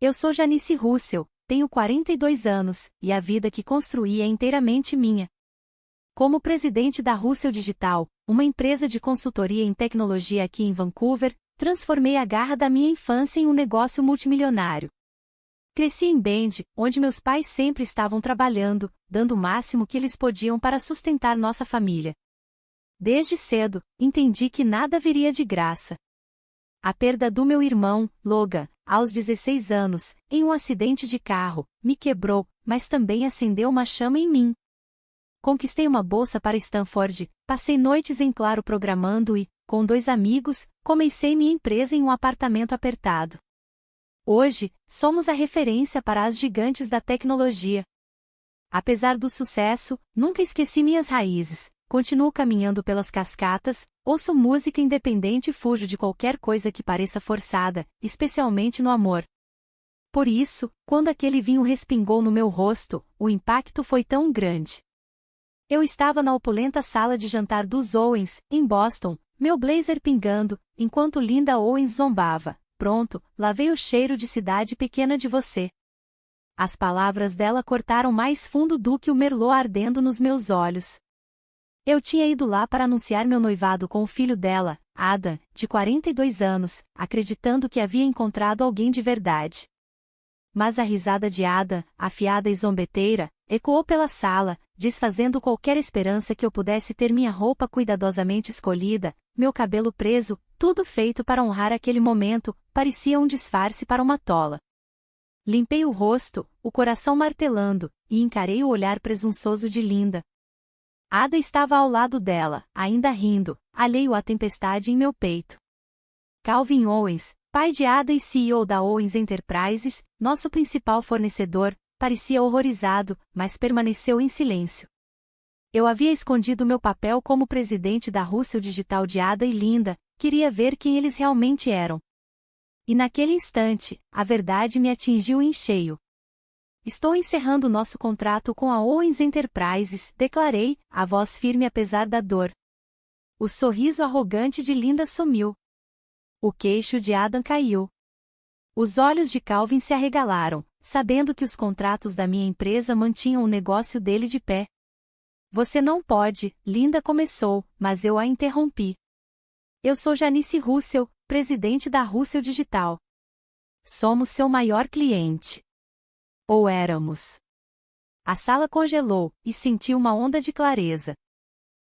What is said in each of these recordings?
Eu sou Janice Russell, tenho 42 anos, e a vida que construí é inteiramente minha. Como presidente da Russell Digital, uma empresa de consultoria em tecnologia aqui em Vancouver, transformei a garra da minha infância em um negócio multimilionário. Cresci em Bend, onde meus pais sempre estavam trabalhando, dando o máximo que eles podiam para sustentar nossa família. Desde cedo, entendi que nada viria de graça. A perda do meu irmão, Logan, aos 16 anos, em um acidente de carro, me quebrou, mas também acendeu uma chama em mim. Conquistei uma bolsa para Stanford, passei noites em claro programando e, com 2 amigos, comecei minha empresa em um apartamento apertado. Hoje, somos a referência para as gigantes da tecnologia. Apesar do sucesso, nunca esqueci minhas raízes. Continuo caminhando pelas cascatas, ouço música independente e fujo de qualquer coisa que pareça forçada, especialmente no amor. Por isso, quando aquele vinho respingou no meu rosto, o impacto foi tão grande. Eu estava na opulenta sala de jantar dos Owens, em Boston, meu blazer pingando, enquanto Linda Owens zombava. Pronto, lá veio o cheiro de cidade pequena de você. As palavras dela cortaram mais fundo do que o merlot ardendo nos meus olhos. Eu tinha ido lá para anunciar meu noivado com o filho dela, Adam, de 42 anos, acreditando que havia encontrado alguém de verdade. Mas a risada de Adam, afiada e zombeteira, ecoou pela sala, desfazendo qualquer esperança que eu pudesse ter minha roupa cuidadosamente escolhida, meu cabelo preso, tudo feito para honrar aquele momento, parecia um disfarce para uma tola. Limpei o rosto, o coração martelando, e encarei o olhar presunçoso de Linda. Ada estava ao lado dela, ainda rindo, alheio à tempestade em meu peito. Calvin Owens, pai de Ada e CEO da Owens Enterprises, nosso principal fornecedor, parecia horrorizado, mas permaneceu em silêncio. Eu havia escondido meu papel como presidente da Russell Digital de Ada e Linda, queria ver quem eles realmente eram. E naquele instante, a verdade me atingiu em cheio. Estou encerrando nosso contrato com a Owens Enterprises, declarei, a voz firme apesar da dor. O sorriso arrogante de Linda sumiu. O queixo de Adam caiu. Os olhos de Calvin se arregalaram, sabendo que os contratos da minha empresa mantinham o negócio dele de pé. Você não pode, Linda começou, mas eu a interrompi. Eu sou Janice Russell, presidente da Russell Digital. Somos seu maior cliente. Ou éramos. A sala congelou, e senti uma onda de clareza.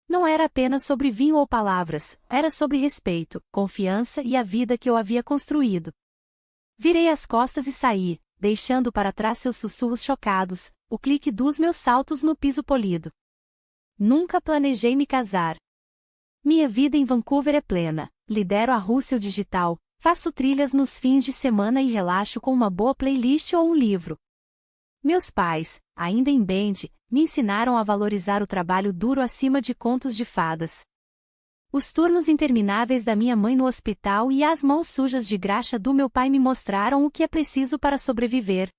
Não era apenas sobre vinho ou palavras, era sobre respeito, confiança e a vida que eu havia construído. Virei as costas e saí, deixando para trás seus sussurros chocados, o clique dos meus saltos no piso polido. Nunca planejei me casar. Minha vida em Vancouver é plena, lidero a Russell Digital, faço trilhas nos fins de semana e relaxo com uma boa playlist ou um livro. Meus pais, ainda em Bend, me ensinaram a valorizar o trabalho duro acima de contos de fadas. Os turnos intermináveis da minha mãe no hospital e as mãos sujas de graxa do meu pai me mostraram o que é preciso para sobreviver.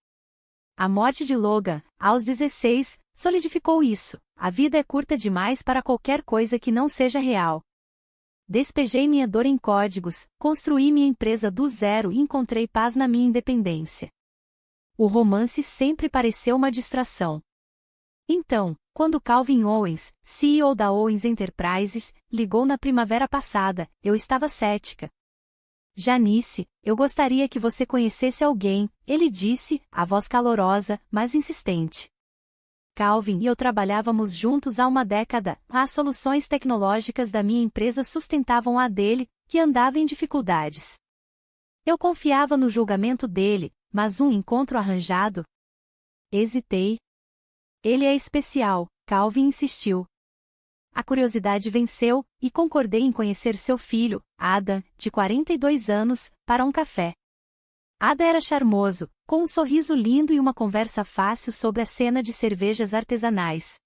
A morte de Logan, aos 16, solidificou isso. A vida é curta demais para qualquer coisa que não seja real. Despejei minha dor em códigos, construí minha empresa do zero e encontrei paz na minha independência. O romance sempre pareceu uma distração. Então, quando Calvin Owens, CEO da Owens Enterprises, ligou na primavera passada, eu estava cética. Janice, eu gostaria que você conhecesse alguém, ele disse, a voz calorosa, mas insistente. Calvin e eu trabalhávamos juntos há uma década, as soluções tecnológicas da minha empresa sustentavam a dele, que andava em dificuldades. Eu confiava no julgamento dele, mas um encontro arranjado? Hesitei. Ele é especial, Calvin insistiu. A curiosidade venceu, e concordei em conhecer seu filho, Adam, de 42 anos, para um café. Adam era charmoso, com um sorriso lindo e uma conversa fácil sobre a cena de cervejas artesanais.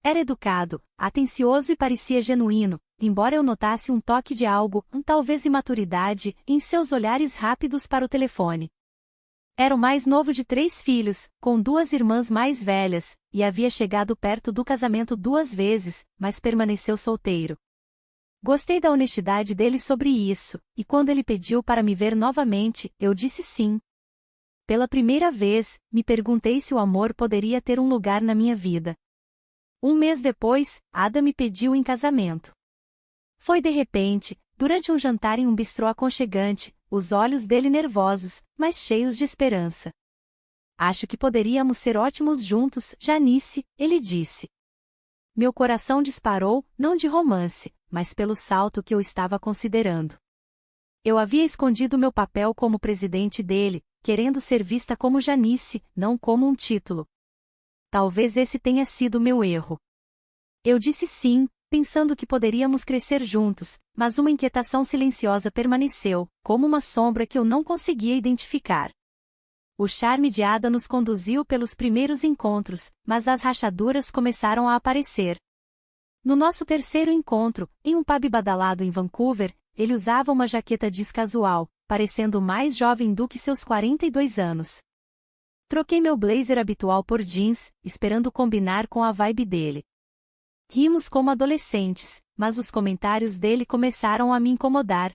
Era educado, atencioso e parecia genuíno, embora eu notasse um toque de algo, talvez imaturidade, em seus olhares rápidos para o telefone. Era o mais novo de 3 filhos, com 2 irmãs mais velhas, e havia chegado perto do casamento 2 vezes, mas permaneceu solteiro. Gostei da honestidade dele sobre isso, e quando ele pediu para me ver novamente, eu disse sim. Pela primeira vez, me perguntei se o amor poderia ter um lugar na minha vida. Um mês depois, Ada me pediu em casamento. Foi de repente, durante um jantar em um bistrô aconchegante, os olhos dele nervosos, mas cheios de esperança. Acho que poderíamos ser ótimos juntos, Janice, ele disse. Meu coração disparou, não de romance, mas pelo salto que eu estava considerando. Eu havia escondido meu papel como presidente dele, querendo ser vista como Janice, não como um título. Talvez esse tenha sido meu erro. Eu disse sim, pensando que poderíamos crescer juntos, mas uma inquietação silenciosa permaneceu, como uma sombra que eu não conseguia identificar. O charme de Ada nos conduziu pelos primeiros encontros, mas as rachaduras começaram a aparecer. No nosso terceiro encontro, em um pub badalado em Vancouver, ele usava uma jaqueta jeans casual, parecendo mais jovem do que seus 42 anos. Troquei meu blazer habitual por jeans, esperando combinar com a vibe dele. Rimos como adolescentes, mas os comentários dele começaram a me incomodar.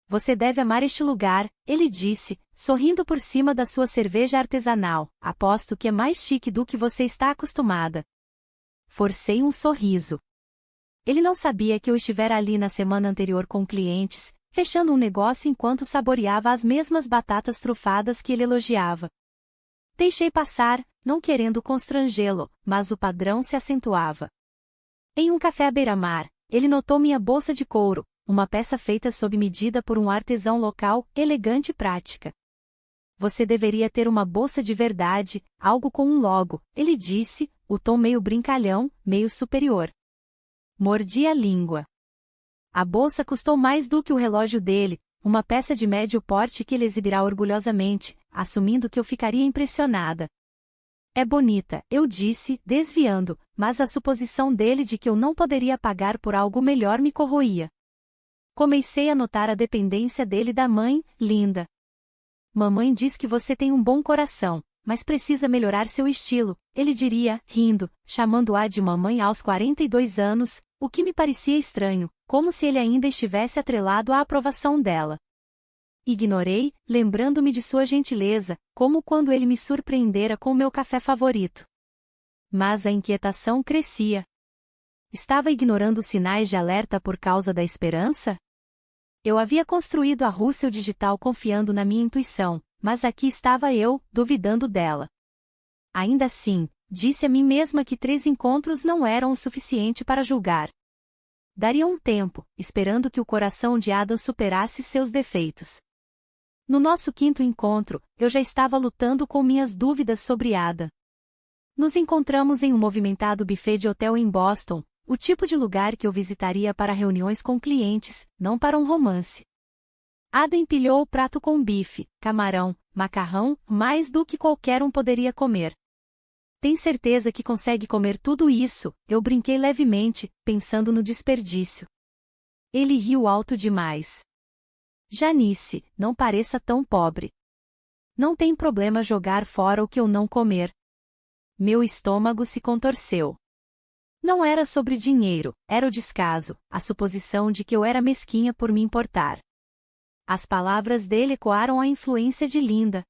Você deve amar este lugar, ele disse, sorrindo por cima da sua cerveja artesanal. Aposto que é mais chique do que você está acostumada. Forcei um sorriso. Ele não sabia que eu estivera ali na semana anterior com clientes, fechando um negócio enquanto saboreava as mesmas batatas trufadas que ele elogiava. Deixei passar, não querendo constrangê-lo, mas o padrão se acentuava. Em um café à beira-mar, ele notou minha bolsa de couro, uma peça feita sob medida por um artesão local, elegante e prática. Você deveria ter uma bolsa de verdade, algo com um logo, ele disse, o tom meio brincalhão, meio superior. Mordi a língua. A bolsa custou mais do que o relógio dele, uma peça de médio porte que ele exibirá orgulhosamente, assumindo que eu ficaria impressionada. É bonita, eu disse, desviando, mas a suposição dele de que eu não poderia pagar por algo melhor me corroía. Comecei a notar a dependência dele da mãe, linda. Mamãe diz que você tem um bom coração, mas precisa melhorar seu estilo, ele diria, rindo, chamando-a de mamãe aos 42 anos, o que me parecia estranho, como se ele ainda estivesse atrelado à aprovação dela. Ignorei, lembrando-me de sua gentileza, como quando ele me surpreendera com meu café favorito. Mas a inquietação crescia. Estava ignorando sinais de alerta por causa da esperança? Eu havia construído a Russell Digital confiando na minha intuição, mas aqui estava eu, duvidando dela. Ainda assim, disse a mim mesma que 3 encontros não eram o suficiente para julgar. Daria um tempo, esperando que o coração de Adam superasse seus defeitos. No nosso 5º encontro, eu já estava lutando com minhas dúvidas sobre Adam. Nos encontramos em um movimentado buffet de hotel em Boston, o tipo de lugar que eu visitaria para reuniões com clientes, não para um romance. Ada empilhou o prato com bife, camarão, macarrão, mais do que qualquer um poderia comer. Tem certeza que consegue comer tudo isso? Eu brinquei levemente, pensando no desperdício. Ele riu alto demais. Janice, não pareça tão pobre. Não tem problema jogar fora o que eu não comer. Meu estômago se contorceu. Não era sobre dinheiro, era o descaso, a suposição de que eu era mesquinha por me importar. As palavras dele ecoaram a influência de Linda.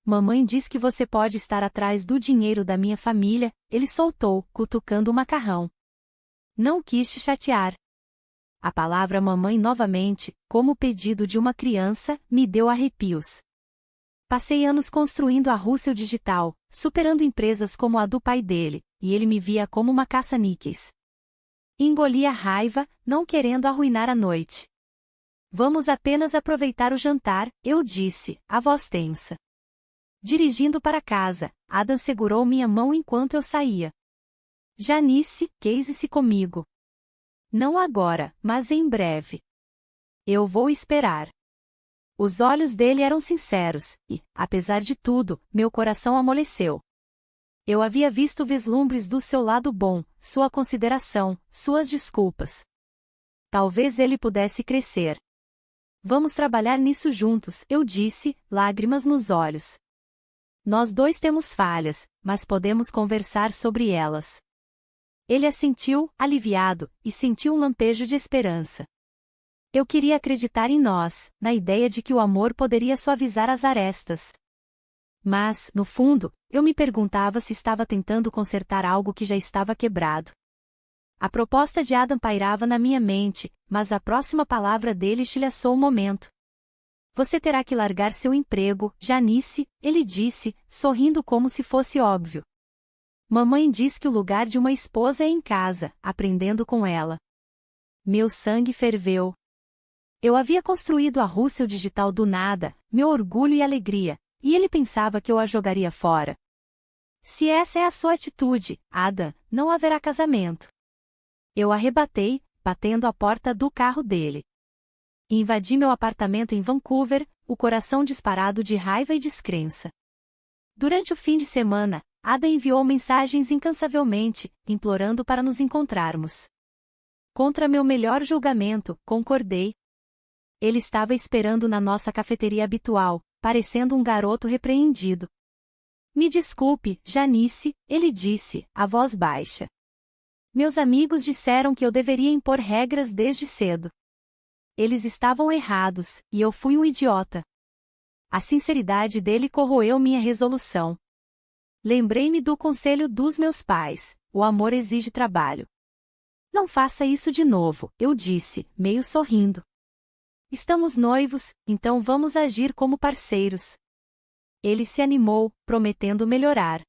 Mamãe diz que você pode estar atrás do dinheiro da minha família, ele soltou, cutucando o macarrão. Não quis te chatear. A palavra mamãe novamente, como o pedido de uma criança, me deu arrepios. Passei anos construindo a Russell Digital, superando empresas como a do pai dele, e ele me via como uma caça-níqueis. Engoli a raiva, não querendo arruinar a noite. Vamos apenas aproveitar o jantar, eu disse, a voz tensa. Dirigindo para casa, Adam segurou minha mão enquanto eu saía. Janice, case-se comigo. Não agora, mas em breve. Eu vou esperar. Os olhos dele eram sinceros, e, apesar de tudo, meu coração amoleceu. Eu havia visto vislumbres do seu lado bom, sua consideração, suas desculpas. Talvez ele pudesse crescer. Vamos trabalhar nisso juntos, eu disse, lágrimas nos olhos. Nós dois temos falhas, mas podemos conversar sobre elas. Ele assentiu, aliviado, e sentiu um lampejo de esperança. Eu queria acreditar em nós, na ideia de que o amor poderia suavizar as arestas. Mas, no fundo, eu me perguntava se estava tentando consertar algo que já estava quebrado. A proposta de Adam pairava na minha mente, mas a próxima palavra dele estilhaçou o momento. Você terá que largar seu emprego, Janice, ele disse, sorrindo como se fosse óbvio. Mamãe diz que o lugar de uma esposa é em casa, aprendendo com ela. Meu sangue ferveu. Eu havia construído a Russell Digital do nada, meu orgulho e alegria, e ele pensava que eu a jogaria fora. Se essa é a sua atitude, Adam, não haverá casamento. Eu arrebatei, batendo a porta do carro dele. Invadi meu apartamento em Vancouver, o coração disparado de raiva e descrença. Durante o fim de semana, Ada enviou mensagens incansavelmente, implorando para nos encontrarmos. Contra meu melhor julgamento, concordei. Ele estava esperando na nossa cafeteria habitual, parecendo um garoto repreendido. Me desculpe, Janice, ele disse, a voz baixa. Meus amigos disseram que eu deveria impor regras desde cedo. Eles estavam errados, e eu fui um idiota. A sinceridade dele corroeu minha resolução. Lembrei-me do conselho dos meus pais: o amor exige trabalho. Não faça isso de novo, eu disse, meio sorrindo. Estamos noivos, então vamos agir como parceiros. Ele se animou, prometendo melhorar.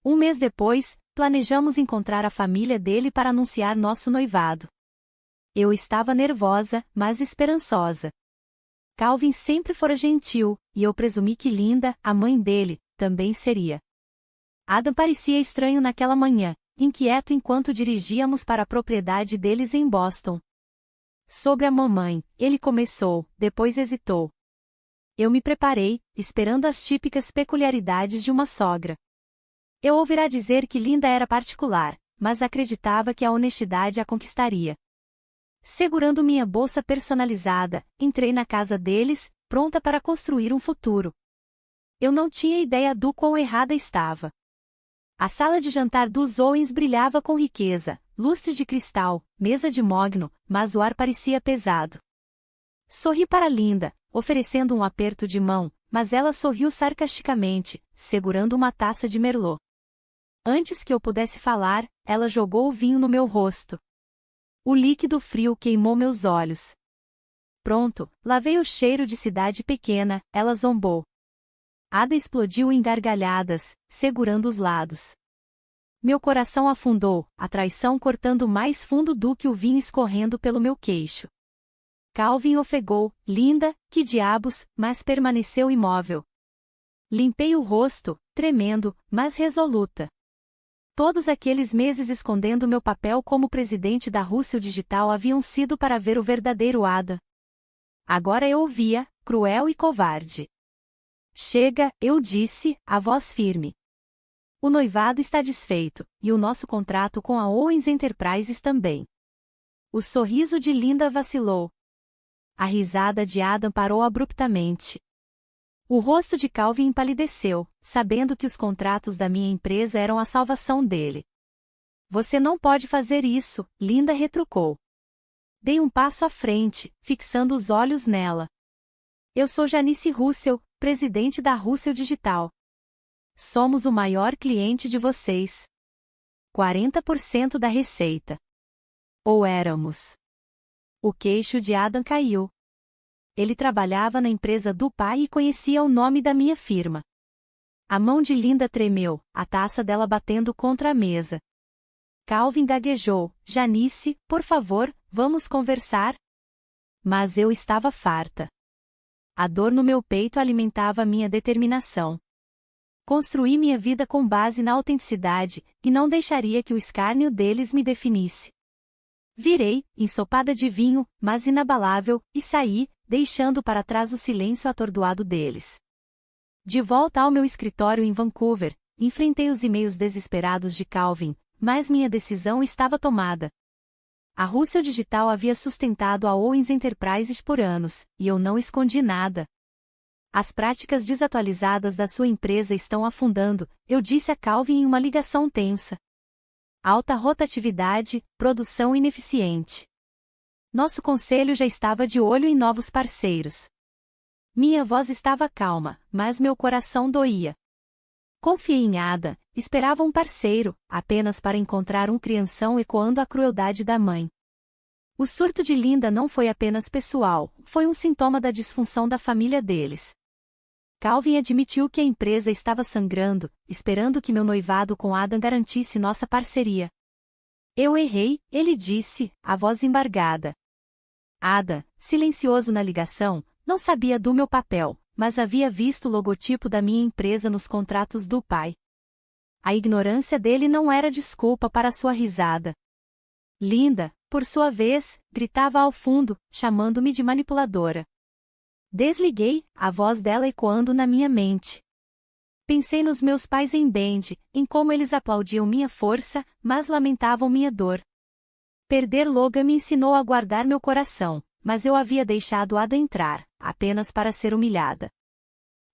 Um mês depois, planejamos encontrar a família dele para anunciar nosso noivado. Eu estava nervosa, mas esperançosa. Calvin sempre fora gentil, e eu presumi que Linda, a mãe dele, também seria. Adam parecia estranho naquela manhã, inquieto enquanto dirigíamos para a propriedade deles em Boston. Sobre a mamãe, ele começou, depois hesitou. Eu me preparei, esperando as típicas peculiaridades de uma sogra. Eu ouvirá dizer que Linda era particular, mas acreditava que a honestidade a conquistaria. Segurando minha bolsa personalizada, entrei na casa deles, pronta para construir um futuro. Eu não tinha ideia do quão errada estava. A sala de jantar dos Owens brilhava com riqueza, lustre de cristal, mesa de mogno, mas o ar parecia pesado. Sorri para Linda, oferecendo um aperto de mão, mas ela sorriu sarcasticamente, segurando uma taça de merlot. Antes que eu pudesse falar, ela jogou o vinho no meu rosto. O líquido frio queimou meus olhos. Pronto, lavei o cheiro de cidade pequena, ela zombou. Ada explodiu em gargalhadas, segurando os lados. Meu coração afundou, a traição cortando mais fundo do que o vinho escorrendo pelo meu queixo. Calvin ofegou, Linda, que diabos, mas permaneceu imóvel. Limpei o rosto, tremendo, mas resoluta. Todos aqueles meses escondendo meu papel como presidente da Russell Digital haviam sido para ver o verdadeiro Ada. Agora eu o via, cruel e covarde. Chega, eu disse, a voz firme. O noivado está desfeito, e o nosso contrato com a Owens Enterprises também. O sorriso de Linda vacilou. A risada de Adam parou abruptamente. O rosto de Calvin empalideceu, sabendo que os contratos da minha empresa eram a salvação dele. Você não pode fazer isso, Linda retrucou. Dei um passo à frente, fixando os olhos nela. Eu sou Janice Russell, presidente da Russell Digital. Somos o maior cliente de vocês. 40% da receita. Ou éramos. O queixo de Adam caiu. Ele trabalhava na empresa do pai e conhecia o nome da minha firma. A mão de Linda tremeu, a taça dela batendo contra a mesa. Calvin gaguejou, Janice, por favor, vamos conversar? Mas eu estava farta. A dor no meu peito alimentava minha determinação. Construí minha vida com base na autenticidade, e não deixaria que o escárnio deles me definisse. Virei, ensopada de vinho, mas inabalável, e saí, deixando para trás o silêncio atordoado deles. De volta ao meu escritório em Vancouver, enfrentei os e-mails desesperados de Calvin, mas minha decisão estava tomada. A Russell Digital havia sustentado a Owens Enterprises por anos, e eu não escondi nada. As práticas desatualizadas da sua empresa estão afundando, eu disse a Calvin em uma ligação tensa. Alta rotatividade, produção ineficiente. Nosso conselho já estava de olho em novos parceiros. Minha voz estava calma, mas meu coração doía. Confiei em Ada, esperava um parceiro, apenas para encontrar um crianção ecoando a crueldade da mãe. O surto de Linda não foi apenas pessoal, foi um sintoma da disfunção da família deles. Calvin admitiu que a empresa estava sangrando, esperando que meu noivado com Adam garantisse nossa parceria. Eu errei, ele disse, a voz embargada. Adam, silencioso na ligação, não sabia do meu papel, mas havia visto o logotipo da minha empresa nos contratos do pai. A ignorância dele não era desculpa para sua risada. Linda, por sua vez, gritava ao fundo, chamando-me de manipuladora. Desliguei, a voz dela ecoando na minha mente. Pensei nos meus pais em Bend, em como eles aplaudiam minha força, mas lamentavam minha dor. Perder Logan me ensinou a guardar meu coração, mas eu havia deixado Ada entrar, apenas para ser humilhada.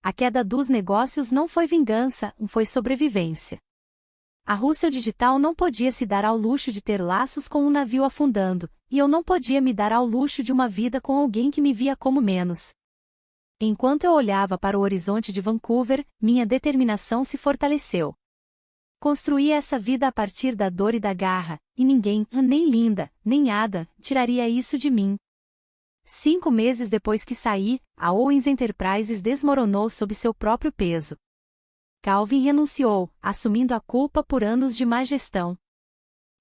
A queda dos negócios não foi vingança, foi sobrevivência. A Russell Digital não podia se dar ao luxo de ter laços com um navio afundando, e eu não podia me dar ao luxo de uma vida com alguém que me via como menos. Enquanto eu olhava para o horizonte de Vancouver, minha determinação se fortaleceu. Construí essa vida a partir da dor e da garra, e ninguém, nem Linda, nem Ada, tiraria isso de mim. 5 meses depois que saí, a Owens Enterprises desmoronou sob seu próprio peso. Calvin renunciou, assumindo a culpa por anos de má gestão.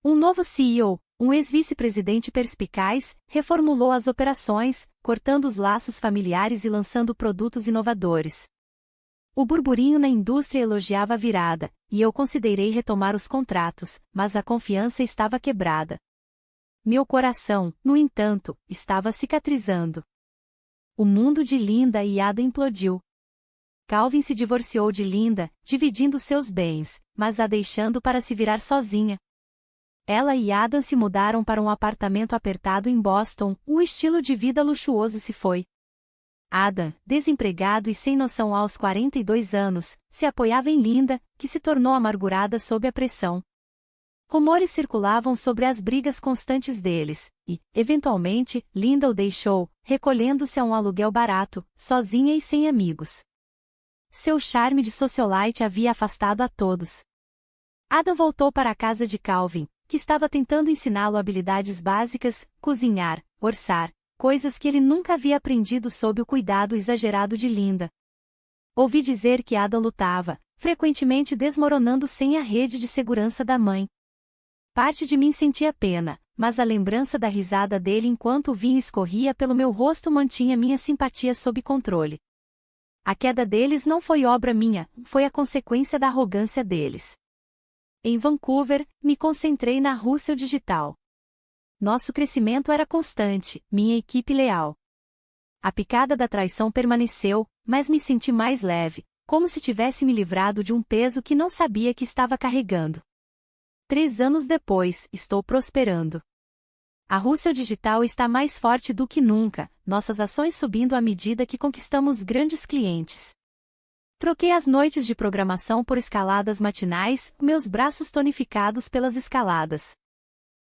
Um novo CEO, um ex-vice-presidente perspicaz, reformulou as operações, cortando os laços familiares e lançando produtos inovadores. O burburinho na indústria elogiava a virada, e eu considerei retomar os contratos, mas a confiança estava quebrada. Meu coração, no entanto, estava cicatrizando. O mundo de Linda e Ada implodiu. Calvin se divorciou de Linda, dividindo seus bens, mas a deixando para se virar sozinha. Ela e Adam se mudaram para um apartamento apertado em Boston, um estilo de vida luxuoso se foi. Adam, desempregado e sem noção aos 42 anos, se apoiava em Linda, que se tornou amargurada sob a pressão. Rumores circulavam sobre as brigas constantes deles, e, eventualmente, Linda o deixou, recolhendo-se a um aluguel barato, sozinha e sem amigos. Seu charme de socialite havia afastado a todos. Adam voltou para a casa de Calvin, que estava tentando ensiná-lo habilidades básicas, cozinhar, orçar, coisas que ele nunca havia aprendido sob o cuidado exagerado de Linda. Ouvi dizer que Adam lutava, frequentemente desmoronando sem a rede de segurança da mãe. Parte de mim sentia pena, mas a lembrança da risada dele enquanto o vinho escorria pelo meu rosto mantinha minha simpatia sob controle. A queda deles não foi obra minha, foi a consequência da arrogância deles. Em Vancouver, me concentrei na Russell Digital. Nosso crescimento era constante, minha equipe leal. A picada da traição permaneceu, mas me senti mais leve, como se tivesse me livrado de um peso que não sabia que estava carregando. 3 anos depois, estou prosperando. A Russell Digital está mais forte do que nunca, nossas ações subindo à medida que conquistamos grandes clientes. Troquei as noites de programação por escaladas matinais, meus braços tonificados pelas escaladas.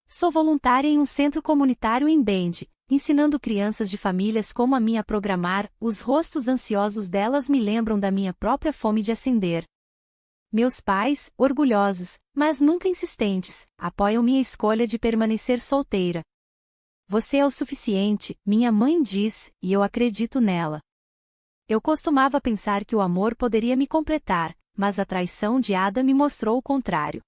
Sou voluntária em um centro comunitário em Bend, ensinando crianças de famílias como a minha a programar, os rostos ansiosos delas me lembram da minha própria fome de ascender. Meus pais, orgulhosos, mas nunca insistentes, apoiam minha escolha de permanecer solteira. Você é o suficiente, minha mãe diz, e eu acredito nela. Eu costumava pensar que o amor poderia me completar, mas a traição de Ada me mostrou o contrário.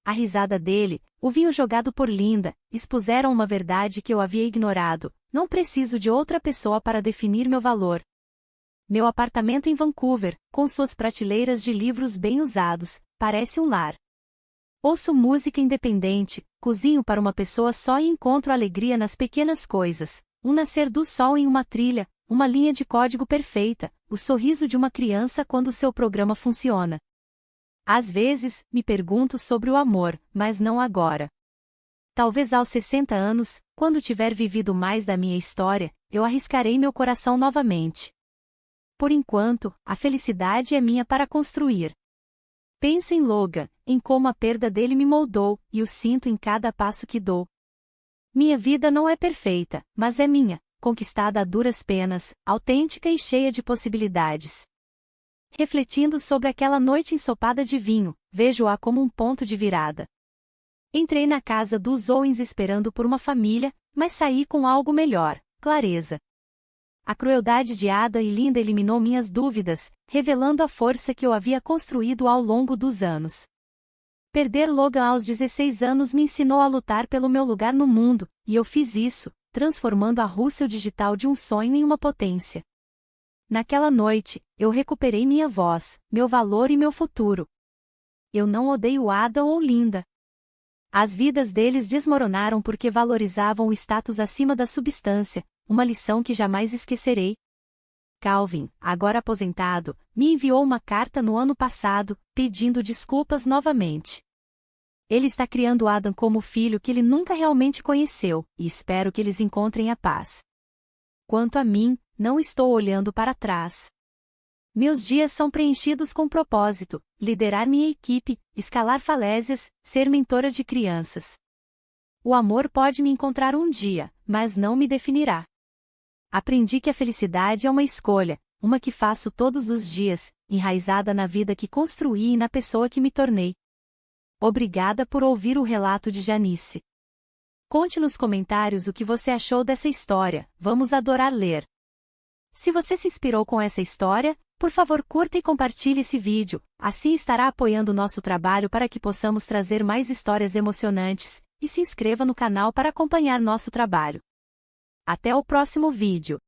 A risada dele, o vinho jogado por Linda, expuseram uma verdade que eu havia ignorado: não preciso de outra pessoa para definir meu valor. Meu apartamento em Vancouver, com suas prateleiras de livros bem usados, parece um lar. Ouço música independente, cozinho para uma pessoa só e encontro alegria nas pequenas coisas: um nascer do sol em uma trilha, uma linha de código perfeita, o sorriso de uma criança quando seu programa funciona. Às vezes, me pergunto sobre o amor, mas não agora. Talvez aos 60 anos, quando tiver vivido mais da minha história, eu arriscarei meu coração novamente. Por enquanto, a felicidade é minha para construir. Penso em Logan, em como a perda dele me moldou, e o sinto em cada passo que dou. Minha vida não é perfeita, mas é minha, conquistada a duras penas, autêntica e cheia de possibilidades. Refletindo sobre aquela noite ensopada de vinho, vejo-a como um ponto de virada. Entrei na casa dos Owens esperando por uma família, mas saí com algo melhor: clareza. A crueldade de Ada e Linda eliminou minhas dúvidas, revelando a força que eu havia construído ao longo dos anos. Perder Logan aos 16 anos me ensinou a lutar pelo meu lugar no mundo, e eu fiz isso, transformando a Russell Digital de um sonho em uma potência. Naquela noite, eu recuperei minha voz, meu valor e meu futuro. Eu não odeio Ada ou Linda. As vidas deles desmoronaram porque valorizavam o status acima da substância, uma lição que jamais esquecerei. Calvin, agora aposentado, me enviou uma carta no ano passado, pedindo desculpas novamente. Ele está criando Adam como o filho que ele nunca realmente conheceu, e espero que eles encontrem a paz. Quanto a mim, não estou olhando para trás. Meus dias são preenchidos com propósito: liderar minha equipe, escalar falésias, ser mentora de crianças. O amor pode me encontrar um dia, mas não me definirá. Aprendi que a felicidade é uma escolha, uma que faço todos os dias, enraizada na vida que construí e na pessoa que me tornei. Obrigada por ouvir o relato de Janice. Conte nos comentários o que você achou dessa história, vamos adorar ler. Se você se inspirou com essa história, por favor curta e compartilhe esse vídeo, assim estará apoiando nosso trabalho para que possamos trazer mais histórias emocionantes, e se inscreva no canal para acompanhar nosso trabalho. Até o próximo vídeo.